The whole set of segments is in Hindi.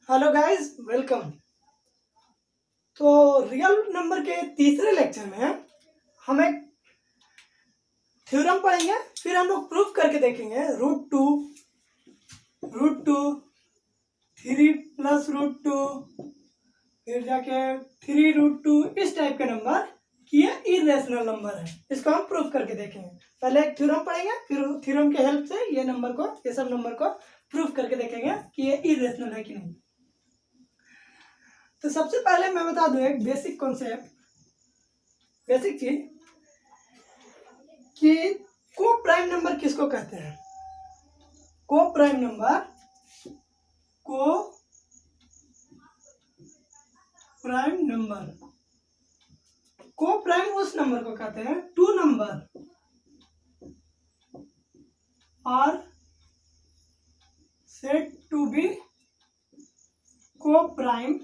Hello guys, welcome. तो रियल नंबर के तीसरे लेक्चर में हम एक थ्योरम पढ़ेंगे, फिर हम लोग प्रूफ करके देखेंगे। रूट टू 3 + रूट 2, फिर जाके 3√2, इस टाइप के नंबर कि ये इरेशनल नंबर है। इसको हम प्रूफ करके देखेंगे। पहले एक थ्योरम पढ़ेंगे, फिर थ्योरम के हेल्प से ये सब नंबर को प्रूफ करके देखेंगे कि ये इरेशनल है कि नहीं। तो सबसे पहले मैं बता दूं एक बेसिक कॉन्सेप्ट, बेसिक चीज कि को प्राइम नंबर किसको कहते हैं। को प्राइम नंबर उस नंबर को कहते हैं, two number are said to be को prime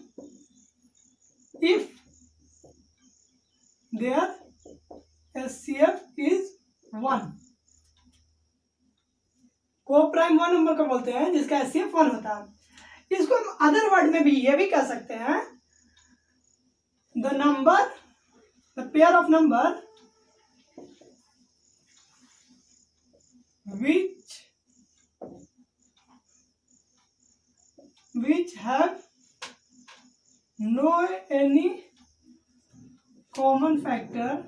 if their SCF is 1। को प्राइम वन नंबर को बोलते हैं जिसका SCF 1 होता है। इसको हम अदर वर्ड में भी ये भी कह सकते हैं, the pair of number which have no any common factor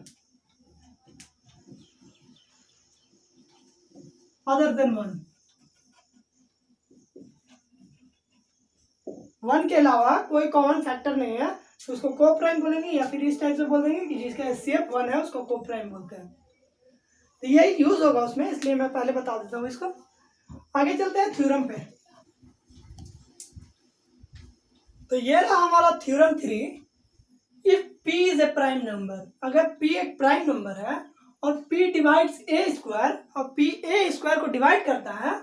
other than 1 के अलावा कोई कॉमन फैक्टर नहीं है, तो उसको को प्राइम बोलेंगे, या फिर इस टाइप से बोल देंगे कि जिसका SCF 1 है उसको को प्राइम बोलते हैं। तो यही यूज होगा उसमें, इसलिए मैं पहले बता देता हूँ इसको। आगे चलते हैं थ्योरम पे। तो ये रहा हमारा theorem 3। If P is a prime number, अगर P एक प्राइम नंबर है और P डिवाइड्स A² और P A² को डिवाइड करता है,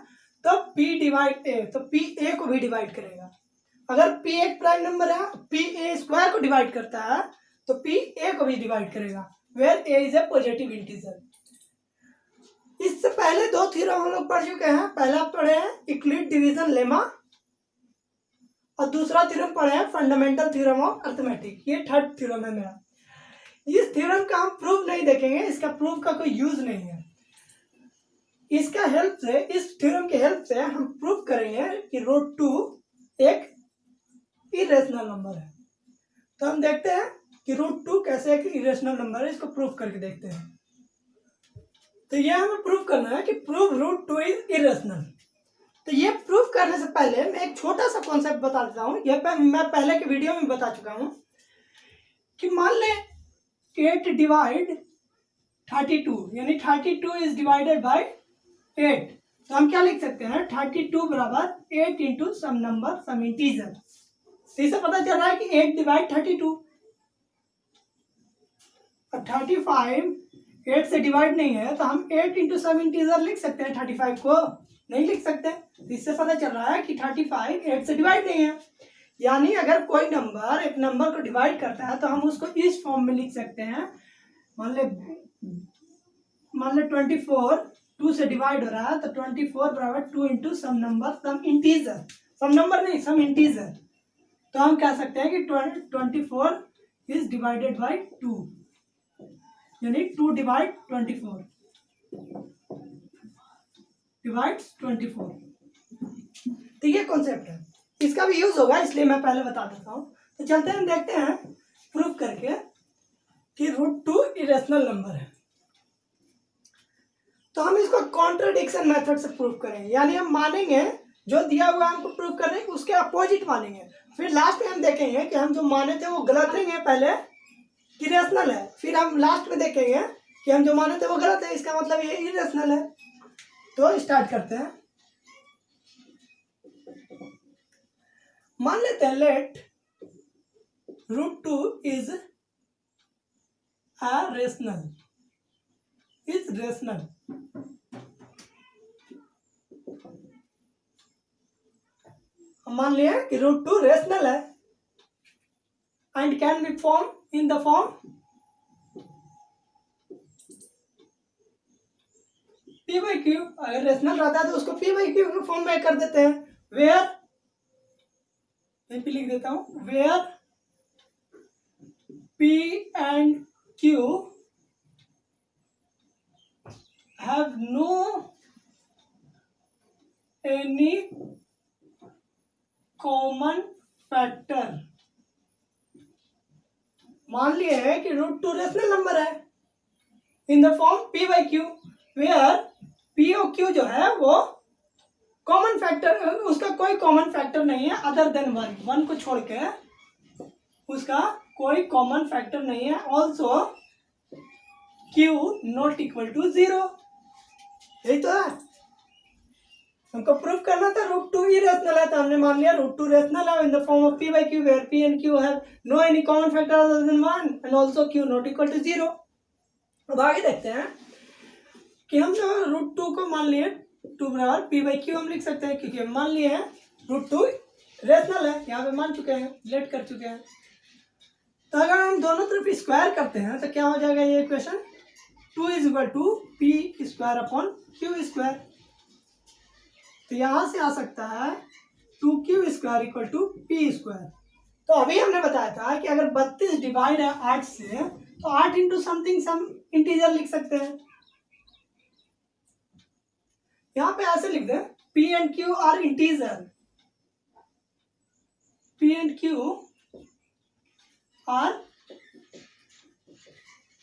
तो P डिवाइड A, तो P A को भी डिवाइड करेगा। अगर P एक प्राइम नंबर है, P A² को डिवाइड करता है, तो P A को भी डिवाइड करेगा, where A is a positive integer. इससे पहले दो थ्योरम हम लोग पढ़ चुके हैं। पहला पढ़े हैं यूक्लिड डिवीजन लेमा, और दूसरा थ्योरम पढ़े हैं फंडामेंटल थ्योरम ऑफ अरिथमेटिक। ये थर्ड थ्योरम है मेरा। इस थ्योरम का हम प्रूफ नहीं देखेंगे, इसका प्रूफ का कोई यूज नहीं है। इसका हेल्प से, इस थ्योरम के हेल्प से हम प्रूफ करेंगे कि √2 एक इरेशनल नंबर है। तो हम देखते हैं कि √2 कैसे एक इरेशनल नंबर है, इसको प्रूफ करके देखते हैं। तो ये हमें प्रूफ करना है कि प्रूव √2 इज इरेशनल। तो ये प्रूफ करने से पहले मैं एक छोटा सा कॉन्सेप्ट बता देता हूँ। यह मैं पहले के वीडियो में बता चुका हूँ कि मान ले 8 डिवाइड 32, यानी 32 इज डिवाइडेड बाय 8। तो हम क्या लिख सकते हैं, 32 बराबर 8 into sum number some integer. इससे पता चल रहा है कि 8 डिवाइड 32। और 35 8 से डिवाइड नहीं है, तो हम 8 इंटू सम इंटीजर लिख सकते हैं। 35 को नहीं लिख सकते। इससे पता चल रहा है कि 35 8 से डिवाइड नहीं है। यानी अगर कोई नंबर एक नंबर को डिवाइड करता है तो हम उसको इस फॉर्म में लिख सकते हैं। मान ले 24 2 से डिवाइड हो रहा है, तो 24 बराबर 2 इंटू सम नंबर सम इंटीजर, सम नंबर नहीं सम इंटीजर। तो हम कह सकते हैं कि 24 इज डिवाइडेड बाय 2, यानी 2 डिवाइड 24 डिवाइड्स 24। तो ये कॉन्सेप्ट है, इसका भी यूज होगा, इसलिए मैं पहले बता देता हूँ। तो चलते हैं, देखते हैं प्रूफ करके कि √2 इरेशनल नंबर है। तो हम इसको कॉन्ट्रडिक्शन मेथड से प्रूफ करेंगे, यानी हम मानेंगे जो दिया हुआ हमको प्रूफ कर रहे हैं उसके अपोजिट मानेंगे। फिर लास्ट में हम देखेंगे कि हम जो माने थे वो गलत है, पहले इरेशनल है। फिर हम लास्ट में देखेंगे कि हम जो माने थे वो गलत है, इसका मतलब ये इरेशनल है। तो स्टार्ट करते हैं। मान लेते हैं लेट √2 इज रेशनल, मान लिया कि √2 रेशनल है and can be form in the form P/Q। अगर रेशनल रहता है तो उसको P/Q के फॉर्म में कर देते हैं, वेयर यहीं पे लिख देता हूँ, where P and Q have no any common factor। मान लिए है कि √2 रेशनल नंबर है in the form P by Q, where P और Q जो है वो कॉमन फैक्टर, उसका कोई कॉमन फैक्टर नहीं है अदर देन 1, 1 को छोड़ के उसका कोई कॉमन फैक्टर नहीं है। Also Q not equal to 0, यही तो है, हमको प्रूफ करना था √2 इरेशनल है, तो हमने मान लिया √2 रेशनल है in the form of P by Q, where P and Q have no any common factor other than 1 and also Q not equal to 0। अब आगे देखते हैं कि हम जो √2 को मान लिए 2 बराबर P by Q हम लिख सकते हैं, क्योंकि हम मान लिए हैं √2 रेशनल है, यहाँ पे मान चुके हैं, लेट कर चुके हैं। तो अगर हम दोनों तरफ स्क्वायर करते हैं तो क्या हो जाएगा ये equation, 2 is equal to P square upon Q square. तो यहाँ से आ सकता है 2Q square equal to P square. तो अभी हमने बताया था कि अगर 32 डिवाइड है 8 से, तो 8 इंटू समथिंग सम इंटीजर लिख सकते हैं। यहाँ पे ऐसे लिख दें, P and Q are integer, P and Q are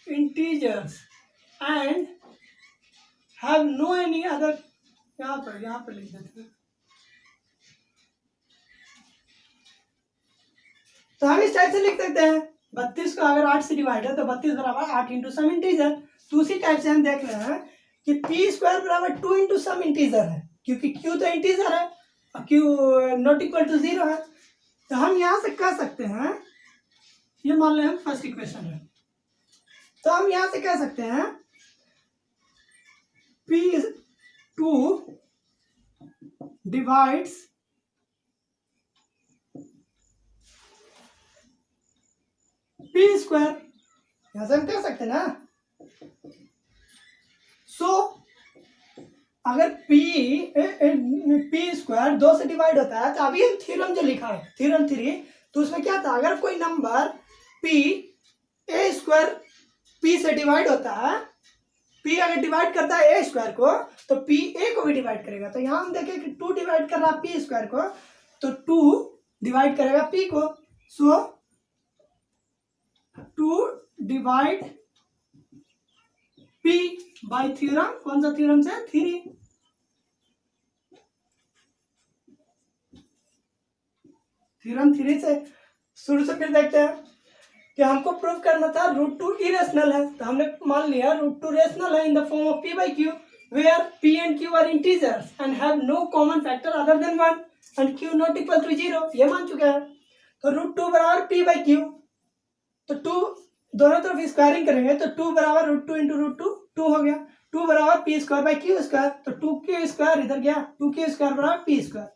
integers and have no any other, यहाँ पर लिख देते हैं। तो हम इस टाइप से लिख सकते हैं, 32 को अगर 8 से डिवाइड है तो 32 बराबर 8 इंटू सम इंटीजर। तो उसी टाइप से हम देख रहे हैं कि P स्क्वायर बराबर 2 इंटू सम इंटीजर है, क्योंकि Q तो इंटीजर है और Q नॉट इक्वल टू 0 है। तो हम यहाँ से कह सकते हैं, ये मान लें हम फर्स्ट इक्वेशन है, तो हम यहां से कह सकते हैं P2 डिवाइड्स P स्क्वायर, यहां से हम कह सकते हैं ना। सो अगर P स्क्वायर 2 से डिवाइड होता है, तो अभी हम थ्योरम जो लिखा है थ्योरम 3, तो उसमें क्या था, अगर कोई number P A square P से डिवाइड होता है, P अगर डिवाइड करता है A स्क्वायर को, तो P A को भी डिवाइड करेगा। तो यहाँ हम देखें कि 2 डिवाइड कर रहा है P स्क्वायर को, तो 2 डिवाइड करेगा P को। सो 2 डिवाइड P बाय थ्योरम, कौन सा थ्योरम से, 3। थ्योरम 3 से शुरू से फिर देखते हैं कि हमको प्रूव करना था √2 इरेशनल है, तो हमने मान लिया √2 रेशनल है in the form of P by Q, where P and Q are integers and have no common factor other than 1 and Q not equal to 0, ये मान चुके हैं। तो √2 बराबर P by Q, तो 2 दोनों तरफ स्क्वायरिंग करेंगे तो 2 बराबर √2 इंटू √2 2 हो गया, 2 बराबर P square by Q square, तो 2Q स्क्वायर इधर गया, 2Q स्क्वायर बराबर P स्क्वायर।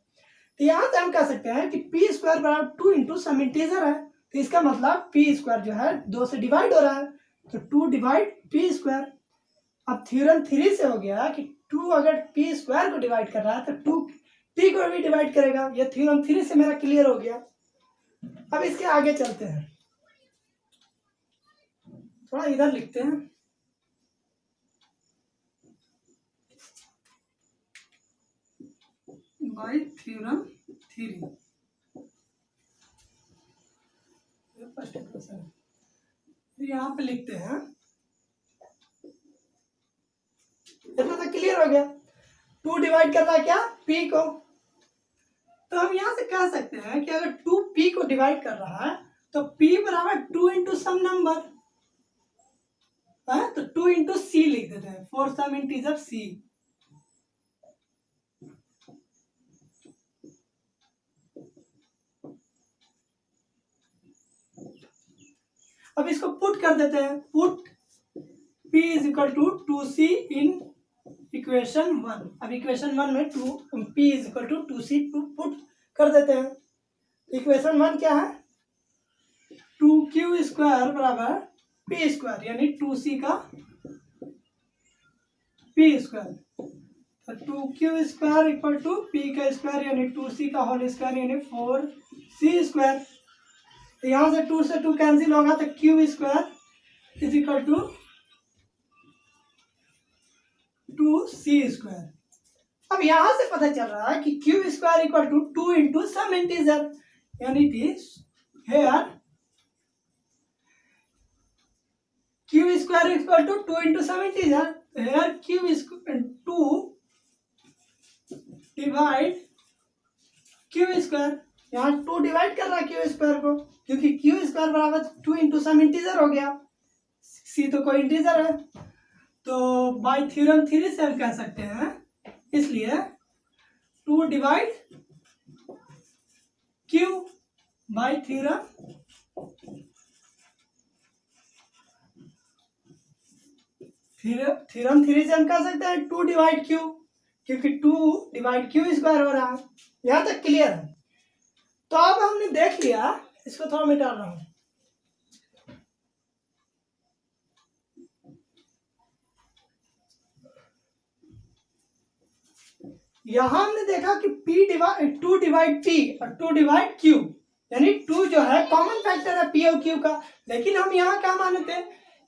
तो यहाँ से हम कह सकते हैं कि P स्क्वायर बराबर 2 इंटू सम इंटीजर है, तो इसका मतलब P स्क्वायर जो है 2 से डिवाइड हो रहा है, तो 2 डिवाइड P स्क्वायर। अब थ्योरम 3 से हो गया कि 2 अगर P स्क्वायर को डिवाइड कर रहा है तो 2 P को भी डिवाइड करेगा। यह थ्योरम 3 से मेरा क्लियर हो गया। अब इसके आगे चलते हैं, थोड़ा इधर लिखते हैं, बाय थ्योरम 3 फर्स्ट क्वेश्चन यहाँ पे लिखते हैं, इतना तो क्लियर हो गया। 2 डिवाइड कर रहा है क्या, P को, तो हम यहाँ से कह सकते हैं कि अगर 2 P को डिवाइड कर रहा है तो P बराबर 2 इंटू सम नंबर है, तो 2 इंटू C लिख देते हैं, फॉर सम इंटीजर C। अब इसको पुट कर देते हैं, put P is equal to 2C in equation 1। अब इक्वेशन 1 में P is equal to 2C put कर देते हैं। इक्वेशन 1 क्या है, 2Q स्क्वायर बराबर P स्क्वायर, यानी 2C का P स्क्वायर। तो 2q square equal to p का स्क्वायर यानी 2c का होल स्क्वायर यानी 4c स्क्वायर। तो यहाँ से 2 से 2 कैंसिल होगा तो q square is equal to 2c square. अब यहाँ से पता चल रहा है कि q square equal to 2 into some integer यानी it is here q square equal to 2 into some integer. Here q square 2 divide q square. यहाँ 2 डिवाइड कर रहा है q स्क्वायर को क्योंकि q स्क्वायर बराबर 2 इंटू सम इंटीजर हो गया। c तो कोई इंटीजर है तो बाय थ्योरम 3 से हम कह सकते हैं, इसलिए 2 divide q bye theorem theorem 3 से हम कह सकते हैं 2 डिवाइड q क्योंकि 2 डिवाइड q स्क्वायर हो रहा है। यहाँ तक क्लियर है। तो अब हमने देख लिया, इसको थोड़ा मिटा रहा हूं। यहां हमने देखा कि p डिवाइड 2 डिवाइड p और 2 डिवाइड q यानी 2 जो है कॉमन फैक्टर है p और q का। लेकिन हम यहाँ क्या माने थे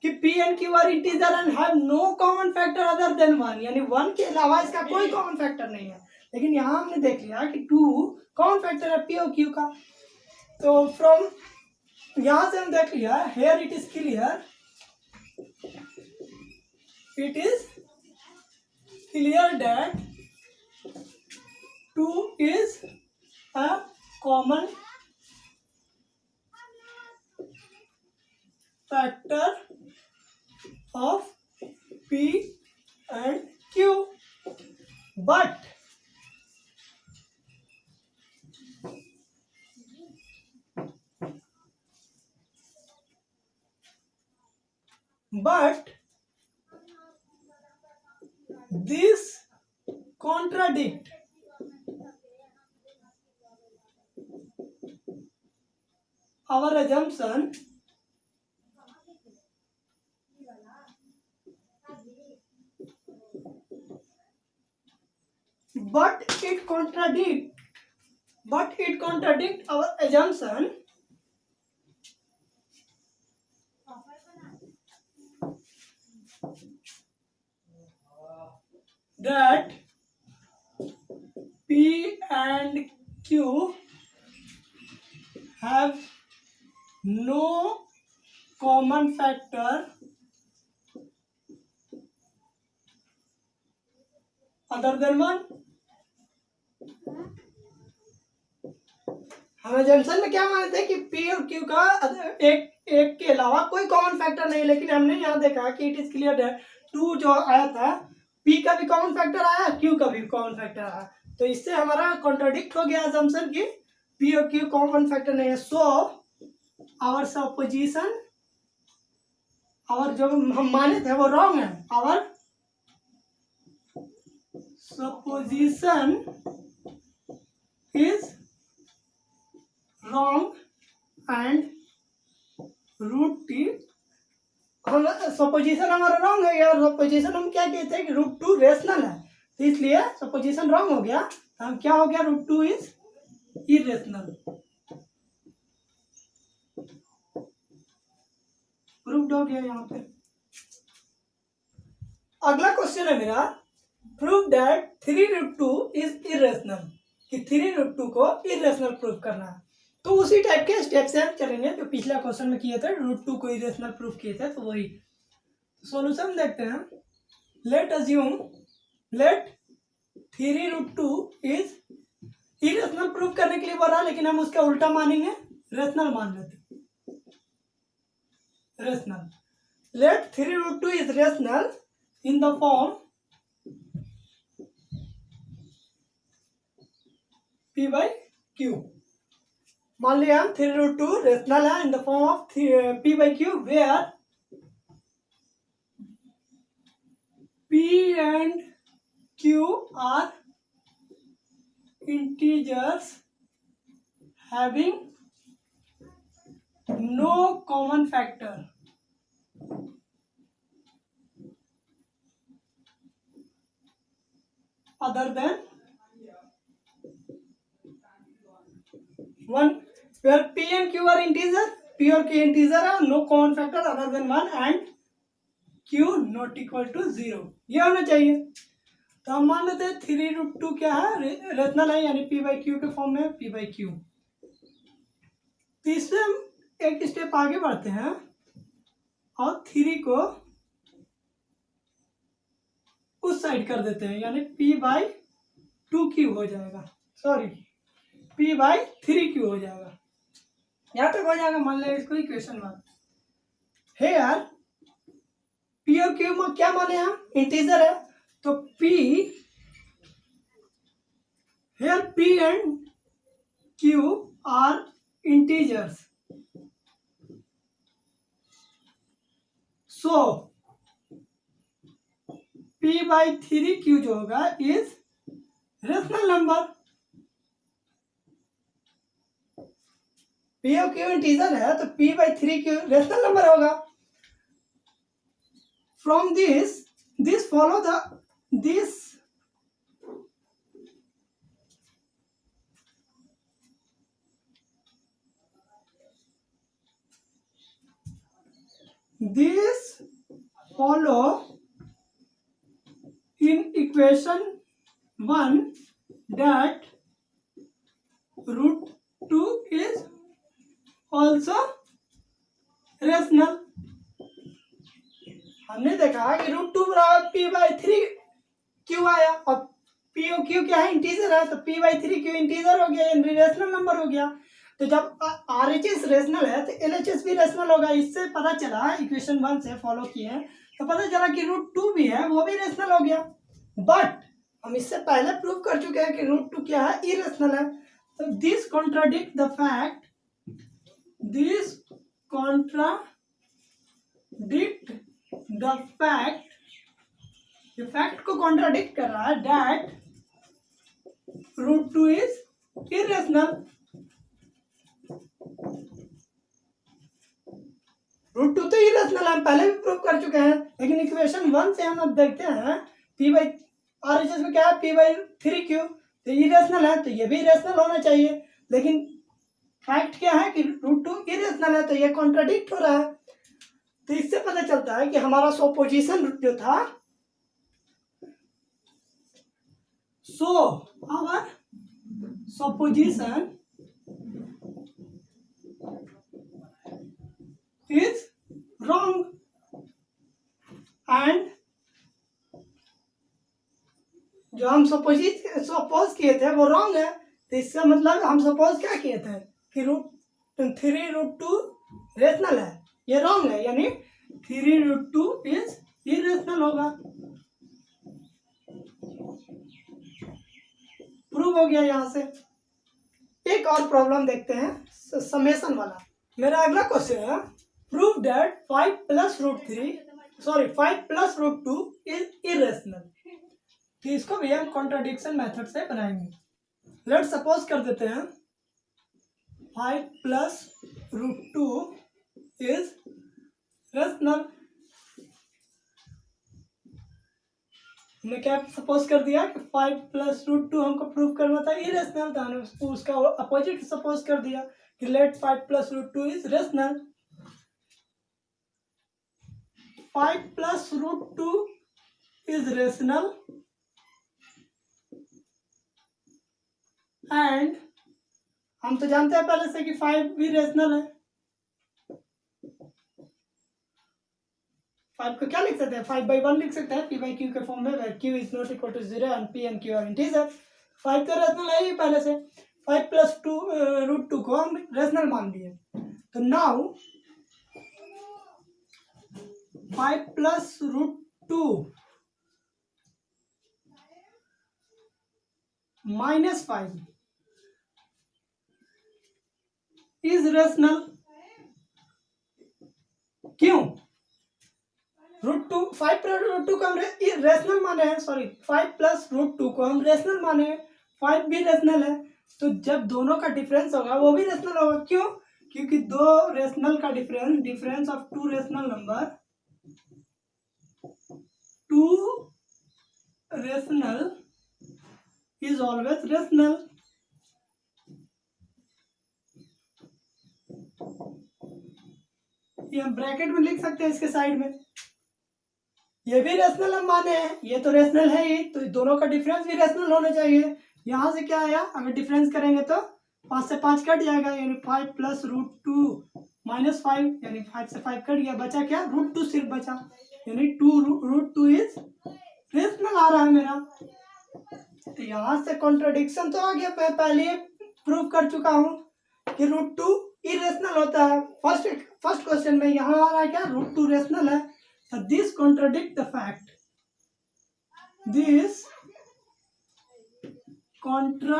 कि p and q are integer and have no common factor other than 1 यानी 1 के अलावा इसका कोई कॉमन फैक्टर नहीं है। लेकिन यहाँ हमने देख लिया कि 2 कॉमन फैक्टर है p और q का। तो फ्रॉम यहाँ से हम देख लिया here it is clear, it is clear that 2 is a common factor of p and q, but this contradict our assumption but it contradict our assumption that p and q have no common factor other than 1। हम एजम्पशन में क्या माने थे कि p और q का एक के अलावा कोई कॉमन फैक्टर नहीं, लेकिन हमने यहाँ देखा कि इट इज क्लियर दैट 2 जो आया था p का भी कॉमन फैक्टर आया, q का भी कॉमन फैक्टर आया। तो इससे हमारा कॉन्ट्राडिक्ट हो गया एजम्पशन कि p और q कॉमन फैक्टर नहीं है। सो आवर सपोजिशन, और जो हम माने थे वो रॉन्ग है। Our supposition is wrong and root T, हम सपोजिशन हमारा रॉन्ग है यार। सपोजिशन हम क्या कहते हैं कि रूट 2 रेशनल है, तो इसलिए सपोजिशन रॉन्ग हो गया। हम क्या हो गया, रूट 2 इज इरेशनल। प्रूव्ड हो गया यहाँ पे। अगला क्वेश्चन है मेरा, प्रूव दैट 3√2 इज इरेशनल, कि 3√2 को इरेशनल प्रूव करना है। तो उसी टाइप के स्टेप से हम चलेंगे जो पिछला क्वेश्चन में किए थे, √2 को इरेशनल प्रूव किए थे, तो वही सॉल्यूशन देखते हैं। Let assume let 3√2 is irrational prove करने के लिए बोल रहा है, लेकिन हम उसका उल्टा मानेंगे, रेशनल मान लेते। Rational, let 3√2 is rational in the form p by q। मान लिया हम 3√2 रेशनल है in the form of p by q, where p and q are integers having no common factor। other than 1, where p and q are integer, p और q integer है, no common factor other than 1 and q not equal to 0, ये होना चाहिए। तो हम मान लेते हैं 3√2 क्या है, रेशनल है, यानी p बाई क्यू के फॉर्म में p बाई क्यू। तो इससे हम एक स्टेप आगे बढ़ते हैं और 3 को उस साइड कर देते हैं, यानी p बाई 2q हो जाएगा, सॉरी p बाई 3q हो जाएगा। यहाँ तक हो जाएगा, मान लें इसको इक्वेशन 1। हेयर p और q में क्या माने हम, इंटीजर है, तो p here p and q are integers, so p by 3q जो होगा इज रेशनल नंबर। p और q इंटीजर है तो p by 3q rational number होगा। From this follow this follow in equation 1 that √2 is also rational। हमने देखा कि √2 बराबर p बाई 3q आया, और p और q क्या है, इंटीजर है, तो p बाई 3q इंटीजर हो गया, रेशनल नंबर हो गया। तो जब RHS रेशनल है तो LHS भी रेशनल होगा। इससे पता चला, इक्वेशन 1 से फॉलो किए तो पता चला कि √2 भी है, वो भी रेशनल हो गया। बट हम इससे पहले प्रूव कर चुके हैं कि √2 क्या है, इरेशनल है। तो दिस कॉन्ट्राडिक्ट द फैक्ट, ये फैक्ट को कॉन्ट्राडिक्ट कर रहा है, दैट √2 इज इरेशनल। √2 तो इरेशनल हम पहले भी प्रूव कर चुके हैं, लेकिन इक्वेशन 1 से हम अब देखते हैं p बाई RHS में क्या है, p बाई 3q, तो इरेशनल है, तो ये भी इरेशनल होना चाहिए। लेकिन फैक्ट क्या है कि √2 इरेशनल है, तो ये कॉन्ट्राडिक्ट हो रहा है। तो इससे पता चलता है कि हमारा सपोजिशन जो था, our supposition is wrong and जो हम सपोज किए थे वो रॉन्ग है। तो इसका मतलब हम सपोज क्या किए थे कि √2 रेशनल है, ये रॉन्ग है, यानी 3√2 इज इरेशनल होगा। प्रूव हो गया। यहाँ से एक और प्रॉब्लम देखते हैं, समेशन वाला। मेरा अगला क्वेश्चन है, प्रूव दैट 5 + √2 इज इरेशनल। तो इसको भी हम कॉन्ट्राडिक्शन मेथड से बनाएंगे। लेट्स सपोज कर देते हैं 5 + √2 इज रेशनल। हमने क्या सपोज कर दिया कि 5 + √2 हमको प्रूव करना था इरेशनल, तो हमने उसका अपोजिट सपोज कर दिया कि let 5 + √2 is rational. 5 + √2 is rational and हम तो जानते हैं पहले से कि 5 भी रेशनल है। 5 को क्या लिख सकते हैं, 5/1 लिख सकते हैं p बाई क्यू के फॉर्म में, where q is not equal to 0 and p and q are integer। 5 तो रेशनल है ही पहले से, 5 + √2 को हम रेशनल मान लिए। तो नाउ 5 + √2 - 5 इज रेशनल। क्यों? √2 5 + √2 को हम रेशनल माने हैं, सॉरी 5 + √2 को हम रेशनल माने हैं, 5 भी रेशनल है, तो जब दोनों का डिफरेंस होगा वो भी रेशनल होगा। क्यों? क्योंकि दो रेशनल का difference of two rational number, two rational is always rational. ये हम ब्रैकेट में लिख सकते हैं इसके साइड में। ये भी रेशनल हम माने हैं, ये तो रेशनल है ही, तो दोनों का डिफरेंस भी रेशनल होना चाहिए। यहाँ से क्या आया, अगर डिफरेंस करेंगे तो 5 से 5 कट जाएगा, यानी 5 प्लस √2 माइनस 5, यानी 5 से 5 कट गया, बचा क्या, √2 सिर्फ बचा, यानी 2√2 इज रेशनल आ रहा है मेरा। तो यहाँ से कॉन्ट्रडिक्शन तो आ गया, मैं पहले प्रूव कर चुका हूँ कि √2 इरेशनल होता है। फर्स्ट क्वेश्चन में यहाँ आ रहा है क्या, √2 रेशनल है। So this contradict the fact. This contradict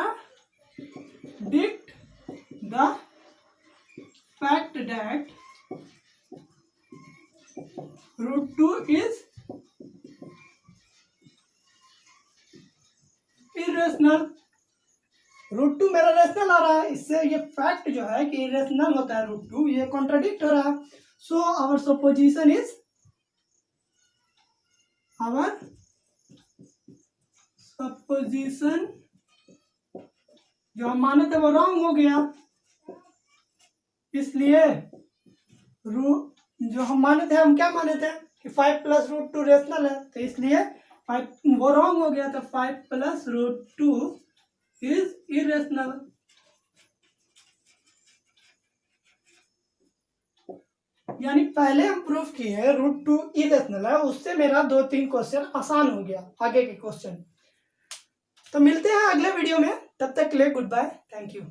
the fact that √2 is irrational. √2 मेरा रेशनल आ रहा है, इससे ये फैक्ट जो है कि इरेशनल होता है √2, ये कॉन्ट्राडिक्ट हो रहा है। So our supposition is, our supposition जो हम माने थे वो रॉन्ग हो गया, इसलिए जो हम माने थे, हम क्या माने थे कि 5 प्लस √2 रेशनल है, तो इसलिए 5 वो रॉन्ग हो गया, तो 5 प्लस √2 इज इरेशनल। यानी पहले हम प्रूफ किए √2 इरेशनल है, उससे मेरा 2-3 क्वेश्चन आसान हो गया, आगे के क्वेश्चन। तो मिलते हैं अगले वीडियो में, तब तक के लिए गुड बाय, थैंक यू।